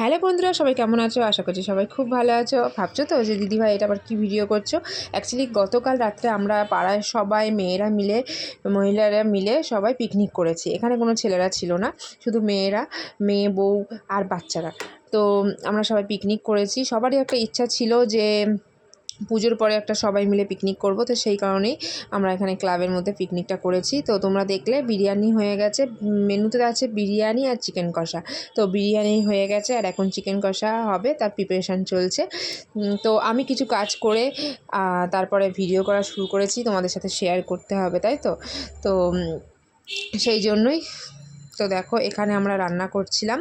Hello বন্ধুরা, সবাই কেমন আছো? আশা করছি সবাই খুব ভালো আছো। ভাবছো তো যে দিদিভাই এটা আবার কী ভিডিও করছো? অ্যাকচুয়ালি গতকাল রাত্রে আমরা পাড়ায় সবাই মহিলারা মিলে সবাই পিকনিক করেছি। এখানে কোনো ছেলেরা ছিল না, শুধু মেয়েরা, মেয়ে, বউ আর বাচ্চারা। তো আমরা সবাই পিকনিক করেছি। সবারই একটা ইচ্ছা ছিল যে পুজোর পরে একটা সবাই মিলে পিকনিক করব, তো সেই কারণেই আমরা এখানে ক্লাবের মধ্যে পিকনিকটা করেছি। তো তোমরা দেখলে বিরিয়ানি হয়ে গেছে, মেনুতে আছে বিরিয়ানি আর চিকেন কষা। তো বিরিয়ানি হয়ে গেছে আর এখন চিকেন কষা হবে, তার প্রিপারেশান চলছে। তো আমি কিছু কাজ করে তারপরে ভিডিও করা শুরু করেছি, তোমাদের সাথে শেয়ার করতে হবে, তাই তো। তো সেই জন্যই তো দেখো এখানে আমরা রান্না করছিলাম।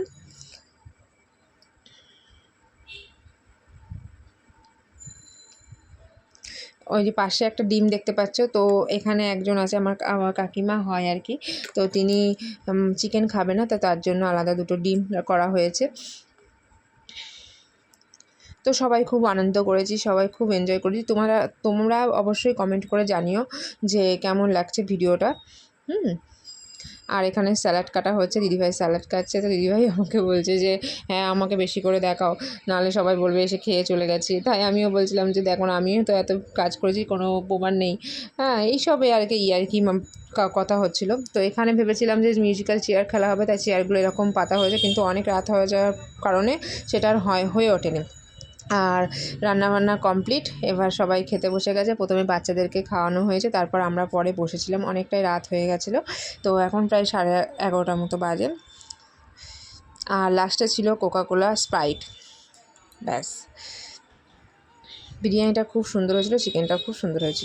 ওই যে পাশে একটা ডিম দেখতে পাচ্ছ, তো এখানে একজন আছে, আমার কাকিমা হয় আর কি। তো তিনি চিকেন খাবে না, তো তার জন্য আলাদা দুটো ডিম করা হয়েছে। তো সবাই খুব আনন্দ করেছি, সবাই খুব এনজয় করেছি। তোমরা অবশ্যই কমেন্ট করে জানিও যে কেমন লাগছে ভিডিওটা। আর এখানে স্যালাড কাটা হচ্ছে, দিদিভাই স্যালাড কাটছে। তো দিদিভাই আমাকে বলছে যে হ্যাঁ, আমাকে বেশি করে দেখাও, নাহলে সবাই বলবে এসে খেয়ে চলে গেছি। তাই আমিও বলছিলাম যে দেখো না, আমিও তো এত কাজ করেছি, কোনো প্রমাণ নেই। হ্যাঁ, এইসবে আর কি কথা হচ্ছিলো। তো এখানে ভেবেছিলাম যে মিউজিক্যাল চেয়ার খেলা হবে, তাই চেয়ারগুলো এরকম পাতা হয়েছে, কিন্তু অনেক রাত হয়ে যাওয়ার কারণে সেটা আর হয়ে ওঠেনি। আর রান্নাবান্না কমপ্লিট, এবার সবাই খেতে বসে গেছে। প্রথমে বাচ্চাদেরকে খাওয়ানো হয়েছে, তারপর আমরা পরে বসেছিলাম। অনেকটাই রাত হয়ে গেছিলো, তো এখন প্রায় 11:30 মতো বাজে। আর লাস্টে ছিল কোকাকোলা, স্প্রাইট, ব্যাস। বিরিয়ানিটা খুব সুন্দর হয়েছিলো, চিকেনটাও খুব সুন্দর হয়েছিলো।